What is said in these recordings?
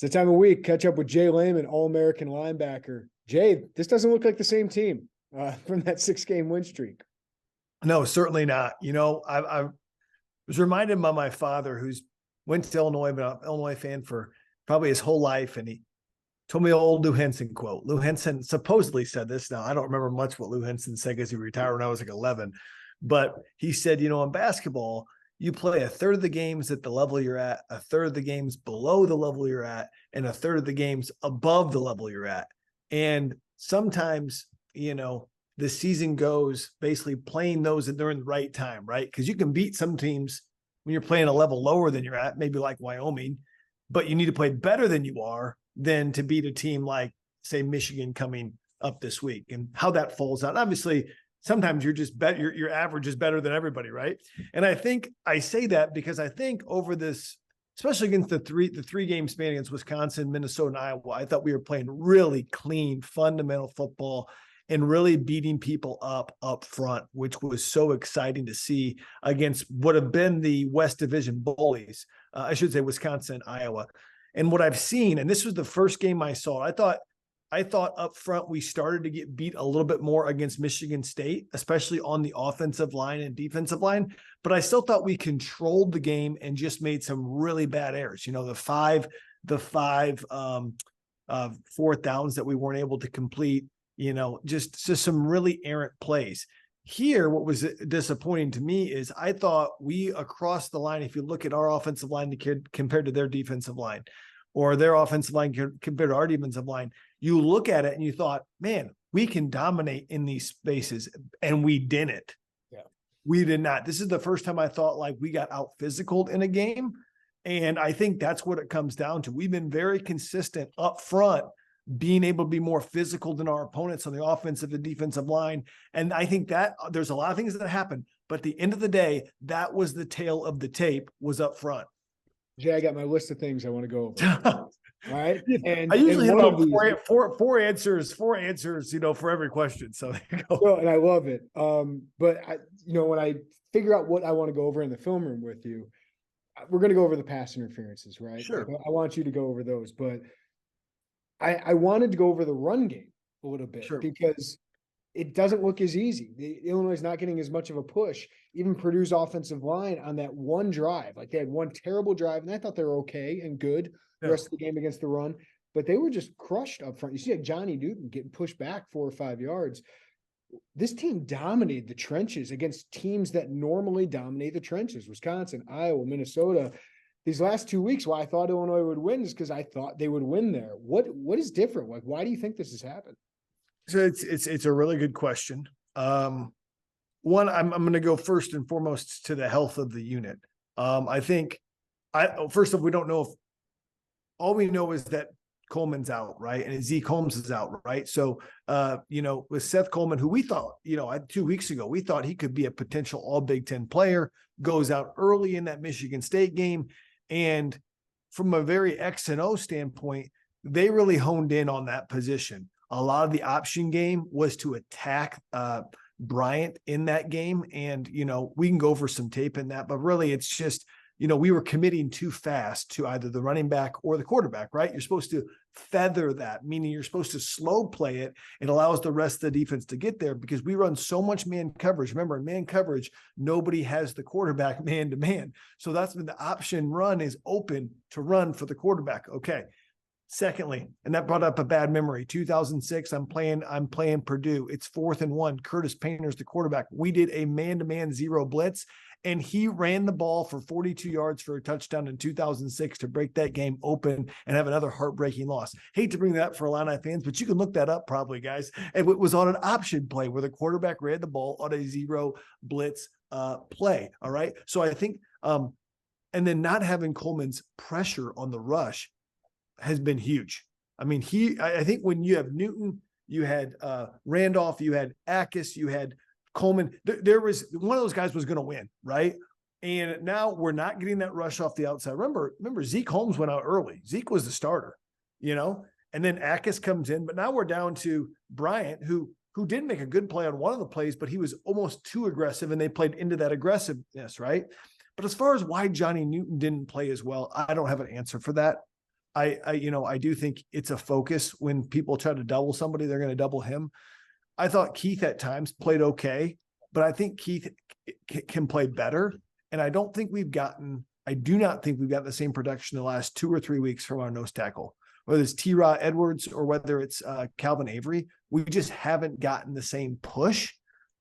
It's the time of week. Catch up with J Leman, All-American linebacker. Jay, this doesn't look like the same team from that 6-game win streak. No, certainly not. I was reminded by my father, who's went to Illinois, but an Illinois fan for probably his whole life, and he told me an old Lou Henson quote. Lou Henson supposedly said this. Now, I don't remember much what Lou Henson said because he retired when I was like 11, but he said, in basketball, you play a third of the games at the level you're at, a third of the games below the level you're at, and a third of the games above the level you're at. And sometimes, the season goes basically playing those and they're in the right time, right? Because you can beat some teams when you're playing a level lower than you're at, maybe like Wyoming, but you need to play better than you are than to beat a team like, say, Michigan coming up this week, and how that falls out. Obviously, sometimes you're just better. Your average is better than everybody, right? And I think I say that because I think over this, especially against the three game span against Wisconsin, Minnesota, and Iowa, I thought we were playing really clean, fundamental football and really beating people up front, which was so exciting to see against what have been the West Division bullies. I should say Wisconsin, Iowa. And what I've seen, and this was the first game I saw, I thought up front we started to get beat a little bit more against Michigan State, especially on the offensive line and defensive line. But I still thought we controlled the game and just made some really bad errors. The five fourth downs that we weren't able to complete. Just some really errant plays. Here, what was disappointing to me is I thought we across the line, if you look at our offensive line compared to their defensive line, or their offensive line compared to our defensive line, you look at it and you thought, man, we can dominate in these spaces, and we didn't. Yeah, we did not. This is the first time I thought like we got out physicaled in a game, and I think that's what it comes down to. We've been very consistent up front, being able to be more physical than our opponents on the offensive and defensive line. And I think that there's a lot of things that happen, but at the end of the day, that was the tail of the tape, was up front. Jay, I got my list of things I want to go over. All right. And I usually hit about four answers, for every question. So there you go. Well, and I love it. But when I figure out what I want to go over in the film room with you, we're going to go over the pass interferences, right? Sure. I want you to go over those, but I wanted to go over the run game a little bit, sure, because it doesn't look as easy. Illinois is not getting as much of a push. Even Purdue's offensive line on that one drive, like they had one terrible drive, and I thought they were okay and good the rest of the game against the run, but they were just crushed up front. You see like Johnny Newton getting pushed back 4 or 5 yards. This team dominated the trenches against teams that normally dominate the trenches: Wisconsin, Iowa, Minnesota. These last 2 weeks, why I thought Illinois would win is because I thought they would win there. What is different? Like, why do you think this has happened? So it's a really good question. One, I'm going to go first and foremost to the health of the unit. First off, we don't know if all we know is that Coleman's out, right? And Zeke Holmes is out, right? So, with Seth Coleman, who we thought, 2 weeks ago, we thought he could be a potential all Big Ten player, goes out early in that Michigan State game. And from a very X and O standpoint, they really honed in on that position. A lot of the option game was to attack Bryant in that game. And, we can go over some tape in that, but really it's just, we were committing too fast to either the running back or the quarterback, right? You're supposed to feather that, meaning you're supposed to slow play it. It allows the rest of the defense to get there because we run so much man coverage. Remember, in man coverage, nobody has the quarterback man to man. So that's when the option run is open to run for the quarterback. Okay. Secondly, and that brought up a bad memory. 2006, I'm playing Purdue. It's 4th and 1. Curtis Painter's the quarterback. We did a man-to-man zero blitz, and he ran the ball for 42 yards for a touchdown in 2006 to break that game open and have another heartbreaking loss. Hate to bring that up for Illini fans, but you can look that up probably, guys. And it was on an option play where the quarterback ran the ball on a zero blitz play. All right. So I think, and then not having Coleman's pressure on the rush has been huge. I mean, I think when you have Newton, you had Randolph, you had Akis, you had Coleman, there was one of those guys was going to win, right? And now we're not getting that rush off the outside. Remember Zeke Holmes went out early. Zeke was the starter, and then Akis comes in, but now we're down to Bryant, who did make a good play on one of the plays, but he was almost too aggressive and they played into that aggressiveness, right? But as far as why Johnny Newton didn't play as well, I don't have an answer for that. I do think it's a focus. When people try to double somebody, they're going to double him. I thought Keith at times played okay, but I think Keith can play better. And I do not think we've gotten the same production the last 2 or 3 weeks from our nose tackle, whether it's T-Raw Edwards or whether it's Calvin Avery. We just haven't gotten the same push.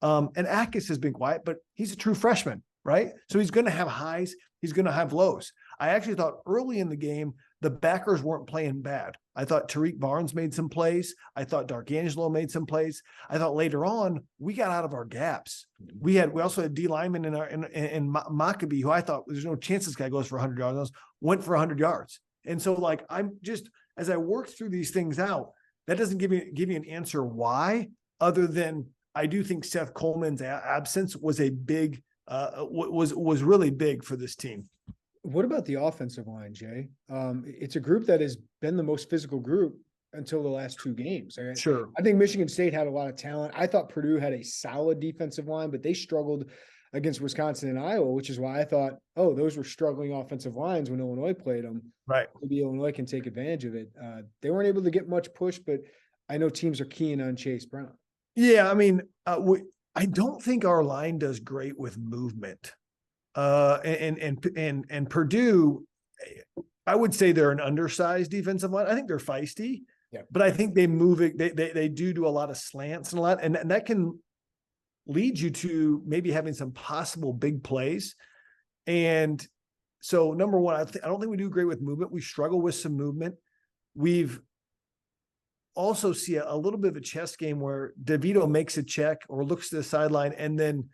And Akis has been quiet, but he's a true freshman, right? So he's going to have highs. He's going to have lows. I actually thought early in the game, the backers weren't playing bad. I thought Tariq Barnes made some plays. I thought D'Angelo made some plays. I thought later on we got out of our gaps. We also had J Leman in Maccabee, who I thought there's no chance this guy goes for 100 yards. Went for 100 yards. And so like, I'm just, as I work through these things out, that doesn't give you an answer why, other than I do think Seth Coleman's absence was a big, was really big for this team. What about the offensive line, Jay? It's a group that has been the most physical group until the last 2 games. Right? Sure. I think Michigan State had a lot of talent. I thought Purdue had a solid defensive line, but they struggled against Wisconsin and Iowa, which is why I thought, oh, those were struggling offensive lines when Illinois played them. Right. Maybe Illinois can take advantage of it. They weren't able to get much push, but I know teams are keying on Chase Brown. Yeah, I mean, I don't think our line does great with movement. And Purdue, I would say they're an undersized defensive line. I think they're feisty, but I think they move it. They do a lot of slants and and that can lead you to maybe having some possible big plays. And so number one, I don't think we do great with movement. We struggle with some movement. We've also see a little bit of a chess game where DeVito makes a check or looks to the sideline, and then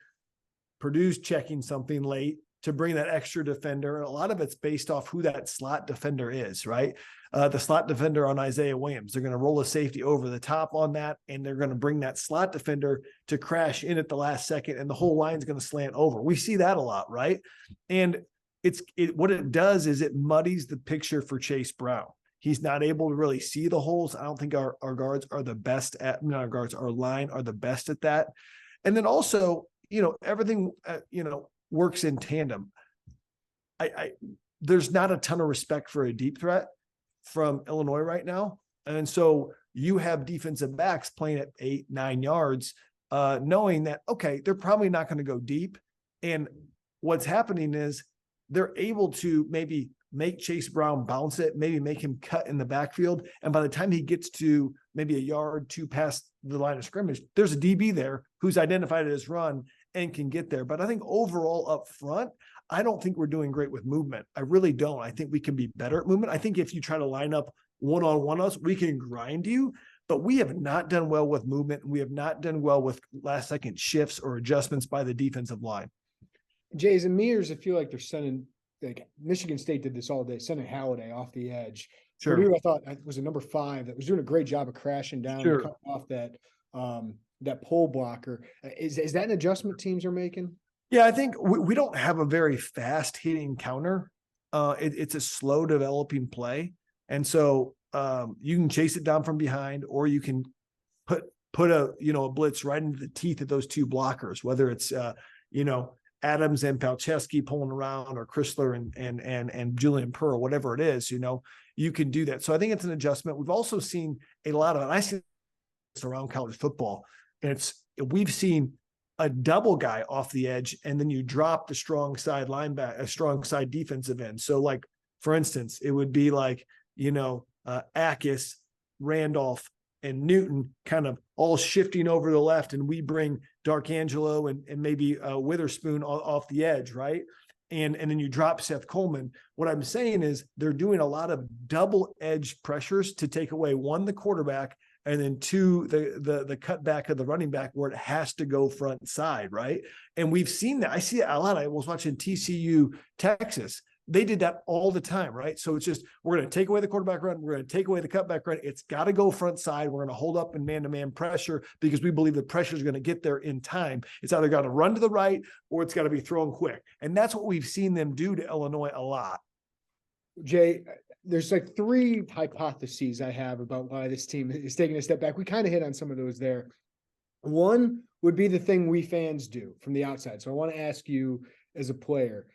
Purdue's checking something late to bring that extra defender. And a lot of it's based off who that slot defender is, right? The slot defender on Isaiah Williams, they're going to roll a safety over the top on that, and they're going to bring that slot defender to crash in at the last second, and the whole line's going to slant over. We see that a lot, right? And what it does is it muddies the picture for Chase Brown. He's not able to really see the holes. I don't think our guards are the best at, not our guards, our line are the best at that. And then also, everything, works in tandem. There's not a ton of respect for a deep threat from Illinois right now. And so you have defensive backs playing at 8-9 yards, knowing that, okay, they're probably not going to go deep. And what's happening is they're able to maybe make Chase Brown bounce it, maybe make him cut in the backfield. And by the time he gets to maybe a yard, 2 past the line of scrimmage, there's a DB there who's identified as run and can get there. But I think overall up front, I don't think we're doing great with movement. I really don't. I think we can be better at movement. I think if you try to line up one-on-one us, we can grind you, but we have not done well with movement. We have not done well with last second shifts or adjustments by the defensive line. Jays and Mears, I feel like they're sending, like Michigan State did this all day, sending Halliday off the edge. Sure. Purdue, I thought, was a number 5 that was doing a great job of crashing down and cutting off that pole blocker. Is that an adjustment teams are making? Yeah, I think we don't have a very fast hitting counter. It's a slow developing play. And so you can chase it down from behind, or you can put a blitz right into the teeth of those 2 blockers, whether it's Adams and Palczewski pulling around, or Chrysler and Julian Pearl, whatever it is, you can do that. So I think it's an adjustment. We've also seen a lot of, and I see this around college football, and we've seen a double guy off the edge, and then you drop the strong side linebacker, a strong side defensive end. So like, for instance, it would be like, Akis, Randolph, and Newton kind of all shifting over to the left, and we bring D'Angelo and maybe Witherspoon off the edge, right? And then you drop Seth Coleman. What I'm saying is they're doing a lot of double edge pressures to take away, 1, the quarterback, and then 2, the cutback of the running back, where it has to go front side, right? And we've seen that. I see it a lot. I was watching TCU, Texas. They did that all the time, right? So it's just, we're going to take away the quarterback run. We're going to take away the cutback run. It's got to go front side. We're going to hold up in man-to-man pressure because we believe the pressure is going to get there in time. It's either got to run to the right or it's got to be thrown quick. And that's what we've seen them do to Illinois a lot. Jay, there's like 3 hypotheses I have about why this team is taking a step back. We kind of hit on some of those there. One would be the thing we fans do from the outside. So I want to ask you as a player,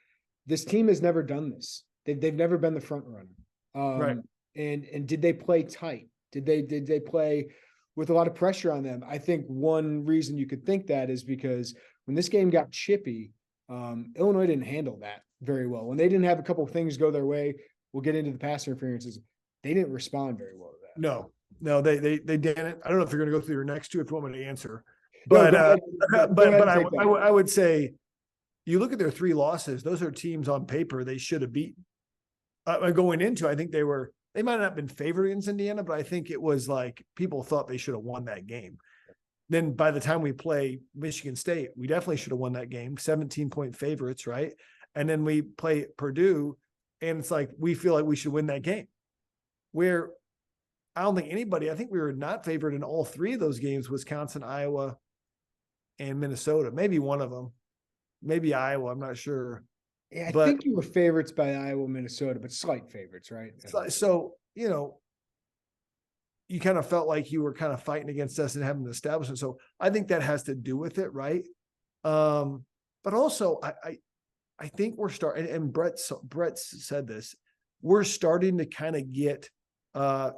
this team has never done this. They've never been the front runner. Right. And did they play tight? Did they play with a lot of pressure on them? I think one reason you could think that is because when this game got chippy, Illinois didn't handle that very well. When they didn't have a couple of things go their way, we'll get into the pass interferences. They didn't respond very well to that. No, they didn't. I don't know if you're going to go through your next two if you want me to answer, but I would say you look at their 3 losses; those are teams on paper they should have beaten. Going into, I think they might not have been favored against Indiana, but I think it was like people thought they should have won that game. Then by the time we play Michigan State, we definitely should have won that game, 17-point favorites, right? And then we play Purdue, and it's like we feel like we should win that game. Where I don't think anybody, I think we were not favored in all 3 of those games, Wisconsin, Iowa, and Minnesota. Maybe one of them. Maybe Iowa, I'm not sure. Yeah, I think you were favorites by Iowa, Minnesota, but slight favorites, right? So, you kind of felt like you were kind of fighting against us and having an establishment. So I think that has to do with it, right? But also, I think we're starting, and Brett said this, we're starting to kind of get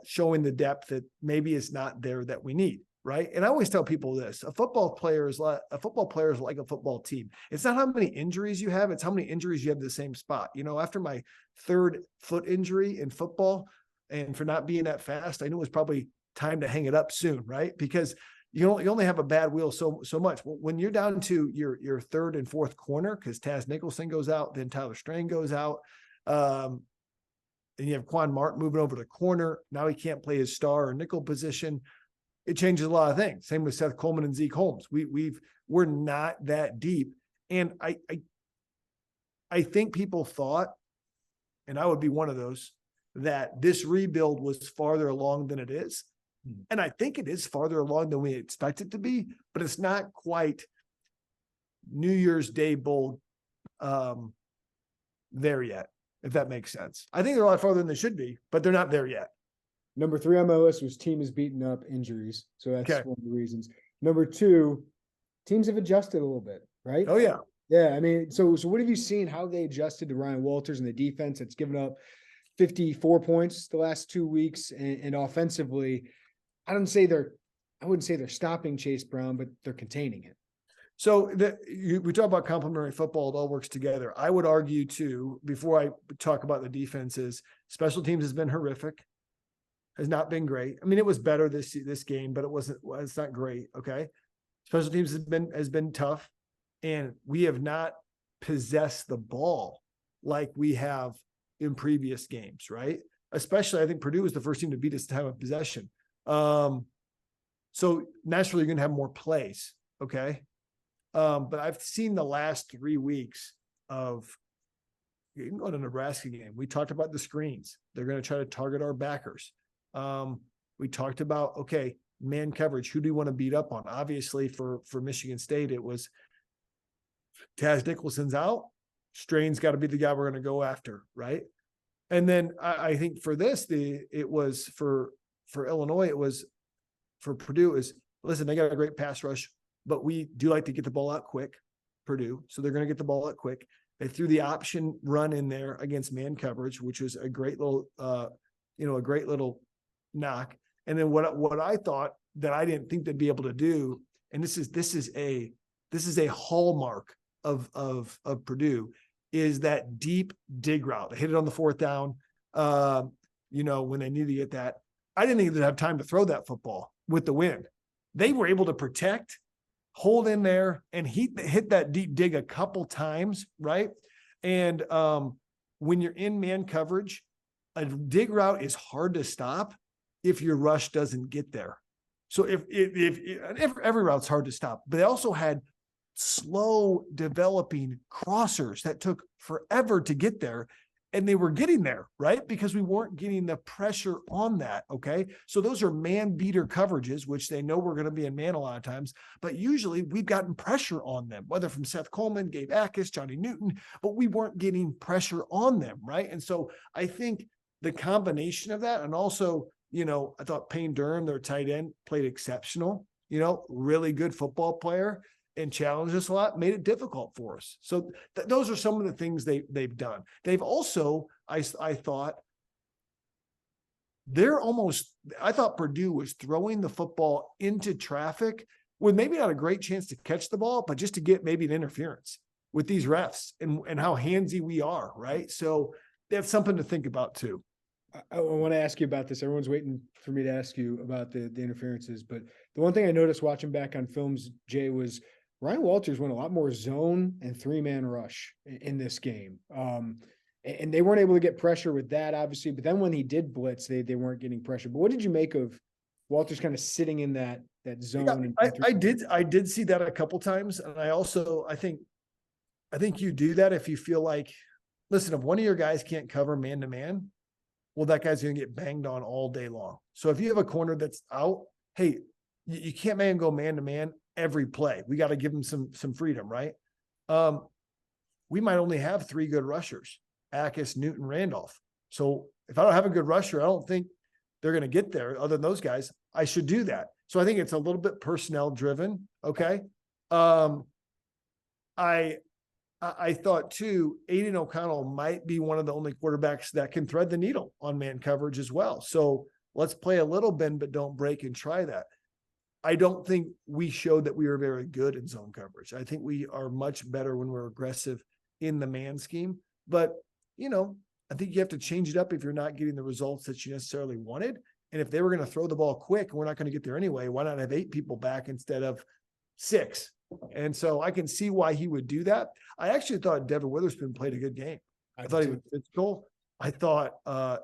showing the depth that maybe is not there that we need, right? And I always tell people this: a football player is like a football team. It's not how many injuries you have; it's how many injuries you have in the same spot. After my 3rd foot injury in football, and for not being that fast, I knew it was probably time to hang it up soon, right? Because you only have a bad wheel so much. When you're down to your 3rd and 4th corner, because Taz Nicholson goes out, then Tyler Strain goes out, and you have Quan Martin moving over to corner. Now he can't play his star or nickel position. It changes a lot of things. Same with Seth Coleman and Zeke Holmes. We're not that deep, and I think people thought, and I would be one of those, that this rebuild was farther along than it is. And I think it is farther along than we expect it to be, but it's not quite New Year's Day Bowl there yet, if that makes sense. I think they're a lot farther than they should be, but they're not there yet. Number 3 on my list was team is beaten up, injuries. So that's one of the reasons. Number 2, teams have adjusted a little bit, right? Oh, yeah. Yeah, I mean, so what have you seen, how they adjusted to Ryan Walters and the defense that's given up 54 points the last 2 weeks, and offensively, I wouldn't say they're stopping Chase Brown, but they're containing it. So we talk about complementary football; it all works together. I would argue too, before I talk about the defenses, special teams has been horrific, has not been great. I mean, it was better this game, but it's not great. Okay, special teams has been tough, and we have not possessed the ball like we have in previous games, right? Especially, I think Purdue was the first team to beat us time of possession. So naturally, you're going to have more plays, okay? But I've seen the last 3 weeks of, you can go to the Nebraska game. We talked about the screens. They're going to try to target our backers. We talked about, okay, man coverage. Who do you want to beat up on? Obviously, for Michigan State, it was Taz Nicholson's out. Strain's got to be the guy we're going to go after, right? And then I think for this, it was for Illinois, it was for Purdue is, listen, they got a great pass rush, but we do like to get the ball out quick, Purdue. So they're going to get the ball out quick. They threw the option run in there against man coverage, which was a great little, a great little knock. And then what I thought that I didn't think they'd be able to do, and this is a hallmark of Purdue, is that deep dig route. They hit it on the 4th down, when they need to get that. I didn't think they'd have time to throw that football with the wind. They were able to protect, hold in there, and hit that deep dig a couple times, right? And when you're in man coverage, a dig route is hard to stop if your rush doesn't get there. So if every route's hard to stop, but they also had slow developing crossers that took forever to get there, and they were getting there, right? Because we weren't getting the pressure on that. Okay. So those are man beater coverages, which they know we're going to be in man a lot of times, but usually we've gotten pressure on them, whether from Seth Coleman, Gabe Akis, Johnny Newton, but we weren't getting pressure on them. Right. And so I think the combination of that, and also, I thought Payne Durham, their tight end, played exceptional, really good football player, and challenged us a lot, made it difficult for us. So those are some of the things they've done. They've also, I thought, I thought Purdue was throwing the football into traffic with maybe not a great chance to catch the ball, but just to get maybe an interference with these refs and how handsy we are, right? So that's something to think about too. I want to ask you about this. Everyone's waiting for me to ask you about the interferences, but the one thing I noticed watching back on films, Jay, was Ryan Walters went a lot more zone and 3-man rush in this game. And they weren't able to get pressure with that, obviously. But then when he did blitz, they weren't getting pressure. But what did you make of Walters kind of sitting in that zone? Yeah, I did see that a couple times, and I think you do that if you feel like, listen, if one of your guys can't cover man to man, well, that guy's going to get banged on all day long. So if you have a corner that's out, hey, you can't go man to man every play. We got to give him some freedom, right? We might only have 3 good rushers: Akis, Newton, Randolph. So if I don't have a good rusher, I don't think they're going to get there other than those guys. I should do that. So I think it's a little bit personnel driven. Okay. I thought too, Aiden O'Connell might be one of the only quarterbacks that can thread the needle on man coverage as well. So let's play a little bend, but don't break, and try that. I don't think we showed that we were very good in zone coverage. I think we are much better when we're aggressive in the man scheme, but I think you have to change it up if you're not getting the results that you necessarily wanted. And if they were going to throw the ball quick, and we're not going to get there anyway, why not have 8 people back instead of 6? And so I can see why he would do that. I actually thought Devin Witherspoon played a good game. I thought he was physical. I thought, it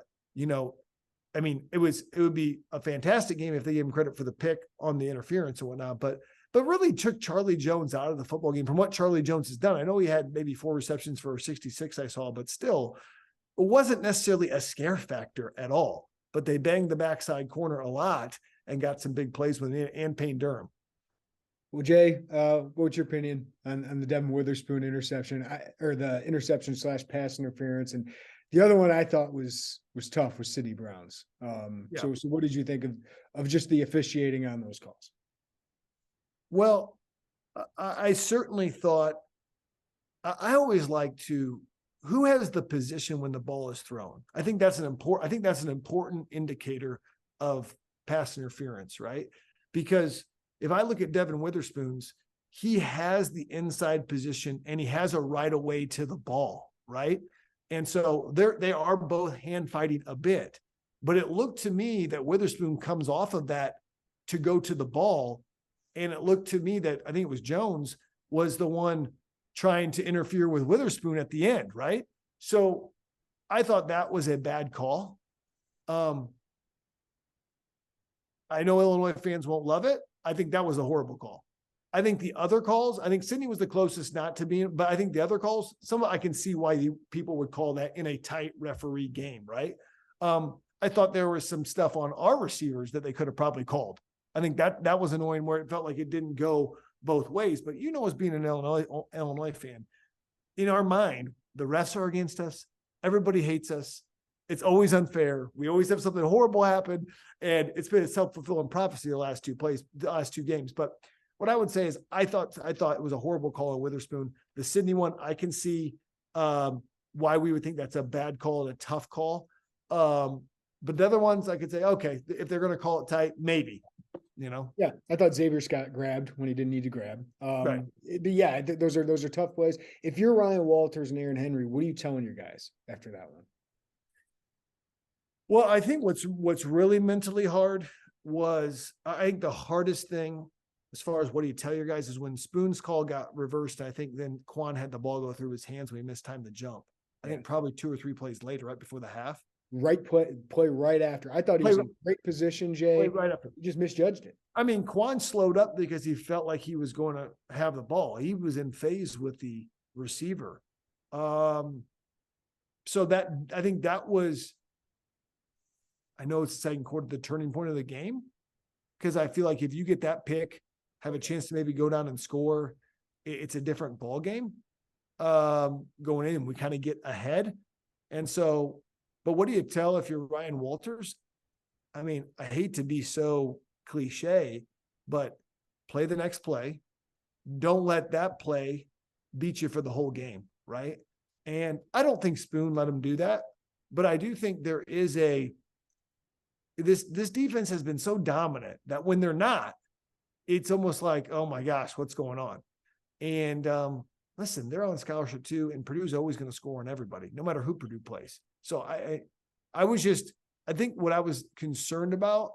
would be a fantastic game if they gave him credit for the pick on the interference and whatnot, but really took Charlie Jones out of the football game from what Charlie Jones has done. I know he had maybe 4 receptions for 66 I saw, but still it wasn't necessarily a scare factor at all, but they banged the backside corner a lot and got some big plays with it and Payne Durham. Well, Jay, what's your opinion on the Devin Witherspoon interception or the interception / pass interference? And the other one I thought was tough was Sidney Brown's. So what did you think of just the officiating on those calls? Well, I certainly thought, I always like to, who has the position when the ball is thrown? I think that's an important indicator of pass interference, right? Because if I look at Devin Witherspoon's, he has the inside position and he has a right of way to the ball, right? And so they are both hand fighting a bit, but it looked to me that Witherspoon comes off of that to go to the ball. And it looked to me that I think it was Jones was the one trying to interfere with Witherspoon at the end, right? So I thought that was a bad call. I know Illinois fans won't love it. I think that was a horrible call. I think the other calls, I think Sidney was the closest not to being, but I think the other calls, I can see why people would call that in a tight referee game, right? I thought there was some stuff on our receivers that they could have probably called. I think that was annoying where it felt like it didn't go both ways. But as being an Illinois fan, in our mind, the refs are against us. Everybody hates us. It's always unfair. We always have something horrible happen, and it's been a self-fulfilling prophecy the last 2 games. But what I would say is, I thought it was a horrible call on Witherspoon. The Sidney one, I can see why we would think that's a bad call and a tough call. But the other ones, I could say, okay, if they're going to call it tight, maybe. Yeah, I thought Xavier Scott grabbed when he didn't need to grab. Right. But yeah, those are tough plays. If you're Ryan Walters and Aaron Henry, what are you telling your guys after that one? Well, I think what's really mentally hard was, I think the hardest thing as far as what do you tell your guys is when Spoon's call got reversed. I think then Quan had the ball go through his hands when he missed time to jump. I think probably 2 or 3 plays later, right before the half. Right play right after. I thought he was in great position, Jay. Right after. He just misjudged it. I mean, Quan slowed up because he felt like he was going to have the ball. He was in phase with the receiver. So that, I think that was, I know it's the second quarter, the turning point of the game, because I feel like if you get that pick, have a chance to maybe go down and score, it's a different ball game going in, and we kind of get ahead. And so, but what do you tell if you're Ryan Walters? I mean, I hate to be so cliche, but play the next play. Don't let that play beat you for the whole game, right? And I don't think Spoon let him do that, but I do think there is a this defense has been so dominant that when they're not, it's almost like, oh my gosh, what's going on? And listen, they're on scholarship too, and Purdue's always going to score on everybody, no matter who Purdue plays. So I think what I was concerned about,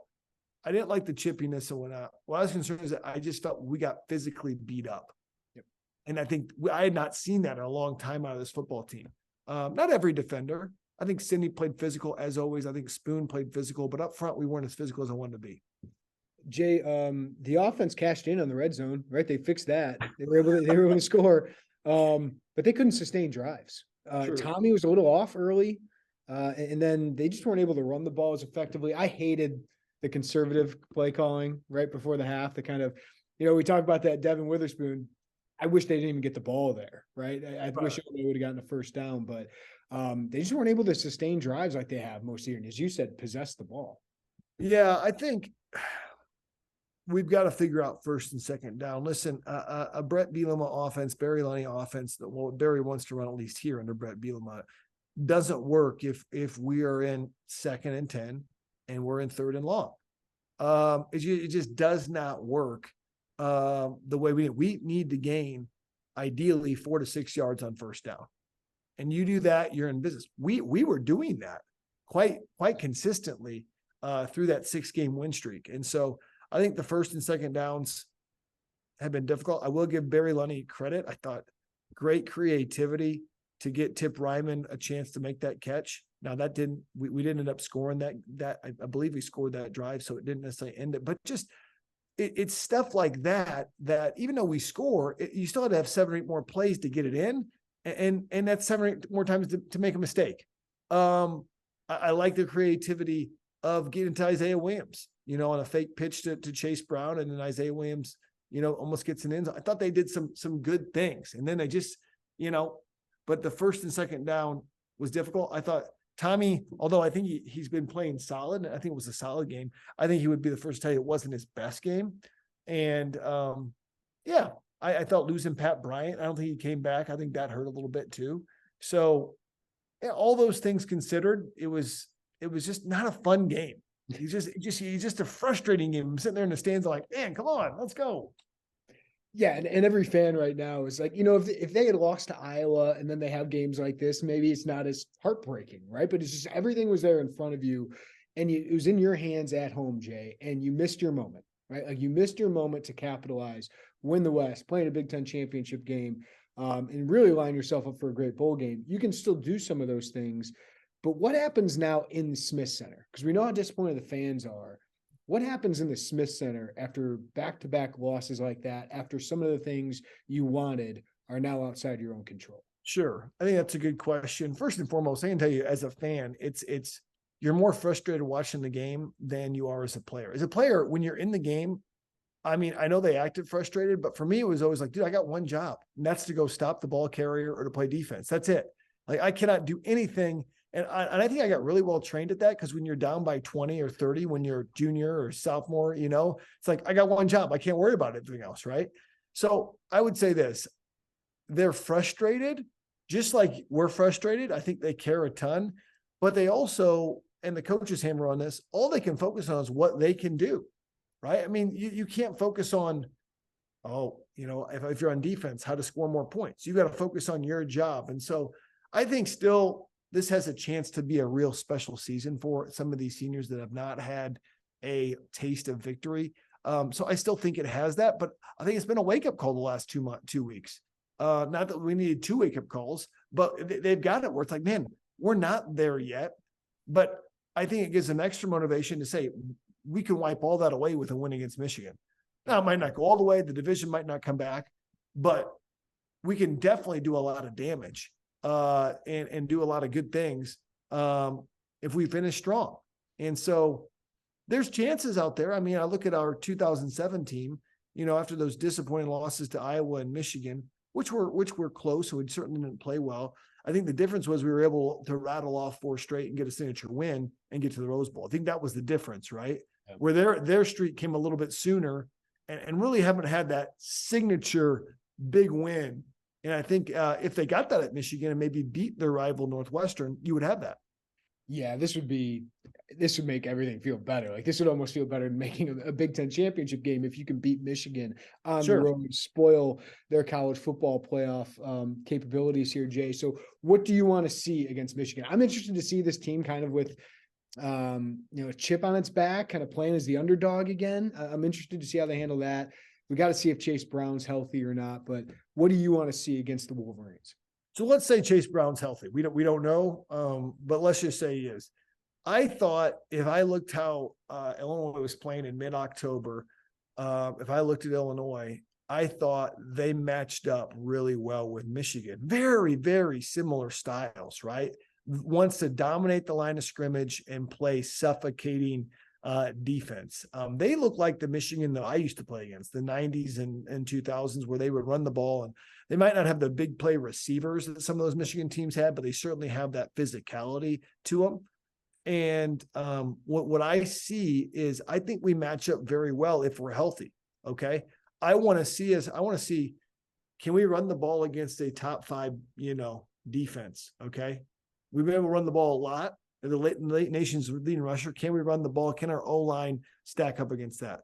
I didn't like the chippiness and whatnot. What I was concerned is that I just felt we got physically beat up. Yep. And I think I had not seen that in a long time out of this football team. Not every defender. I think Sidney played physical as always. I think Spoon played physical, but up front, we weren't as physical as I wanted to be. Jay, the offense cashed in on the red zone, right? They fixed that. They were able to score, but they couldn't sustain drives. Sure. Tommy was a little off early, and then they just weren't able to run the ball as effectively. I hated the conservative play calling right before the half. The kind of, we talk about that Devin Witherspoon. I wish they didn't even get the ball there, right? I wish they would have gotten a first down, but they just weren't able to sustain drives like they have most of the year. And as you said, possess the ball. Yeah, I think we've got to figure out first and second down. Listen, a Brett Bielema offense, Barry Lunny offense, well, Barry wants to run at least here under Brett Bielema, doesn't work if we are in 2nd and 10 and we're in 3rd and long. It just does not work the way we need to gain ideally 4 to 6 yards on first down. And you do that, you're in business. We were doing that quite consistently through that 6-game win streak. And so I think the first and second downs have been difficult. I will give Barry Lunny credit. I thought great creativity to get Tip Ryman a chance to make that catch. Now that we didn't end up scoring that I believe we scored that drive, so it didn't necessarily end it, but just it's stuff like that even though we score, you still have to have 7 or 8 more plays to get it in. And that's 7 or 8 more times to make a mistake. I like the creativity of getting to Isaiah Williams, on a fake pitch to Chase Brown, and then Isaiah Williams, almost gets an end zone. I thought they did some good things. And then they just, but the first and second down was difficult. I thought Tommy, although I think he's been playing solid, and I think it was a solid game, I think he would be the first to tell you it wasn't his best game. And I thought losing Pat Bryant, I don't think he came back. I think that hurt a little bit too. So all those things considered, it was just not a fun game. He's just a frustrating game. I'm sitting there in the stands like, man, come on, let's go. Yeah, and every fan right now is like, if they had lost to Iowa and then they have games like this, maybe it's not as heartbreaking, right? But it's just everything was there in front of you, and it was in your hands at home, Jay, and you missed your moment, right? Like you missed your moment to capitalize, win the West, playing a Big Ten championship game, and really line yourself up for a great bowl game. You can still do some of those things, but what happens now in the Smith Center? Because we know how disappointed the fans are. What happens in the Smith Center after back-to-back losses like that, after some of the things you wanted are now outside your own control? Sure. I think that's a good question. First and foremost, I can tell you as a fan, it's you're more frustrated watching the game than you are as a player. As a player, when you're in the game, I mean, I know they acted frustrated, but for me, it was always like, dude, I got one job, and that's to go stop the ball carrier or to play defense. That's it. Like I cannot do anything. And I think I got really well trained at that, because when you're down by 20 or 30, when you're junior or sophomore, it's like, I got one job. I can't worry about everything else, right? So I would say this, they're frustrated, just like we're frustrated. I think they care a ton, but they also, and the coaches hammer on this, all they can focus on is what they can do, right? I mean, you can't focus on, if you're on defense, how to score more points. You got to focus on your job. And so I think still, this has a chance to be a real special season for some of these seniors that have not had a taste of victory. So I still think it has that, but I think it's been a wake-up call the last 2 weeks. Not that we needed 2 wake-up calls, but they've got it where it's like, man, we're not there yet. But I think it gives them extra motivation to say, we can wipe all that away with a win against Michigan. Now, it might not go all the way. The division might not come back, but we can definitely do a lot of damage. And do a lot of good things if we finish strong. And so there's chances out there. I mean, I look at our 2007 team, after those disappointing losses to Iowa and Michigan, which were close, so we certainly didn't play well. I think the difference was we were able to rattle off 4 straight and get a signature win and get to the Rose Bowl. I think that was the difference, right? Yeah. Where their streak came a little bit sooner and really haven't had that signature big win. And I think if they got that at Michigan and maybe beat their rival Northwestern, you would have that. Yeah, this would make everything feel better. Like this would almost feel better than making a Big Ten championship game if you can beat Michigan on the road and spoil their college football playoff capabilities here, Jay. So what do you want to see against Michigan? I'm interested to see this team kind of with a chip on its back, kind of playing as the underdog again. I'm interested to see how they handle that. We got to see if Chase Brown's healthy or not, but what do you want to see against the Wolverines? So let's say Chase Brown's healthy. We don't know, but let's just say he is. I thought if I looked how Illinois was playing in mid-October, if I looked at Illinois, I thought they matched up really well with Michigan. Very, very similar styles, right? Wants to dominate the line of scrimmage and play suffocating defense. They look like the Michigan that I used to play against, the 90s and 2000s, where they would run the ball, and they might not have the big play receivers that some of those Michigan teams had, but they certainly have that physicality to them. And what I see is I think we match up very well if we're healthy. Okay. I want to see, can we run the ball against a top 5, defense? Okay. We've been able to run the ball a lot. The late nation's leading rusher. Can we run the ball? Can our O-line stack up against that?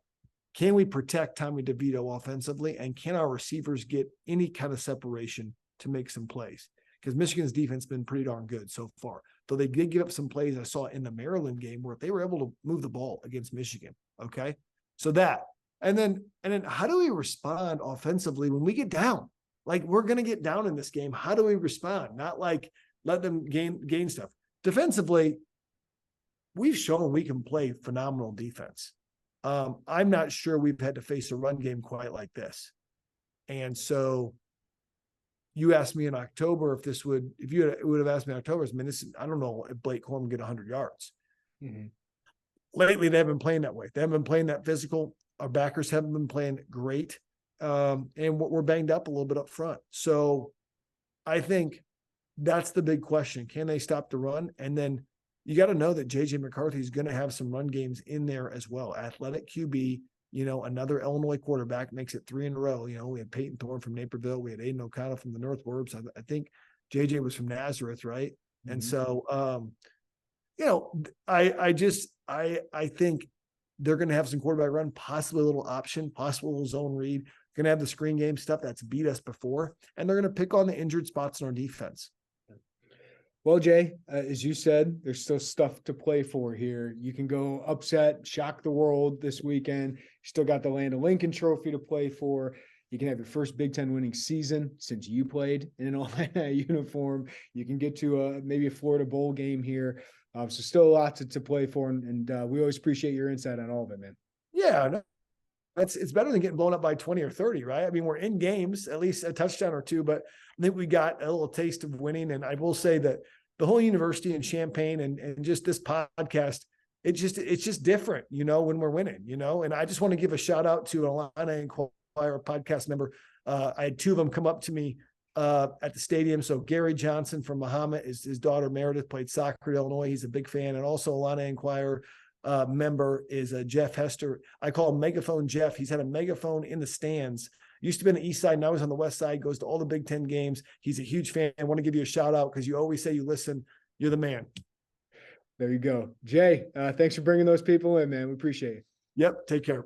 Can we protect Tommy DeVito offensively? And can our receivers get any kind of separation to make some plays? Because Michigan's defense has been pretty darn good so far. Though they did give up some plays I saw in the Maryland game where they were able to move the ball against Michigan. Okay. So that, and then how do we respond offensively when we get down? Like we're going to get down in this game. How do we respond? Not like let them gain stuff. Defensively, we've shown we can play phenomenal defense. I'm not sure we've had to face a run game quite like this. And so you asked me in October if you would have asked me in October, I don't know if Blake Corum get 100 yards. Mm-hmm. Lately, they haven't been playing that way. They haven't been playing that physical. Our backers haven't been playing great. And we're banged up a little bit up front. So I think that's the big question. Can they stop the run? And then you got to know that J.J. McCarthy is going to have some run games in there as well. Athletic QB, another Illinois quarterback makes it 3 in a row. We had Peyton Thorne from Naperville. We had Aiden O'Connell from the North Burbs. I think J.J. was from Nazareth, right? Mm-hmm. And so, I think they're going to have some quarterback run, possibly a little option, possible little zone read. Going to have the screen game stuff that's beat us before, and they're going to pick on the injured spots in our defense. Well, Jay, as you said, there's still stuff to play for here. You can go upset, shock the world this weekend. You still got the Land of Lincoln Trophy to play for. You can have your first Big Ten winning season since you played in an Illini uniform. You can get to maybe a Florida Bowl game here. So still a lot to play for, and we always appreciate your insight on all of it, man. Yeah, no, it's better than getting blown up by 20 or 30, right? I mean, we're in games, at least a touchdown or two, but I think we got a little taste of winning. And I will say that the whole university and Champaign and just this podcast, it's just different, when we're winning, and I just want to give a shout out to an Illini Inquirer podcast member. I had 2 of them come up to me at the stadium. So Gary Johnson from Muhammad, his daughter Meredith played soccer at Illinois. He's a big fan. And also Illini Inquirer member is Jeff Hester. I call him Megaphone Jeff. He's had a megaphone in the stands. Used to be on the east side, now he's on the west side, goes to all the Big Ten games. He's a huge fan. I want to give you a shout out because you always say you listen. You're the man. There you go. Jay, thanks for bringing those people in, man. We appreciate it. Yep. Take care.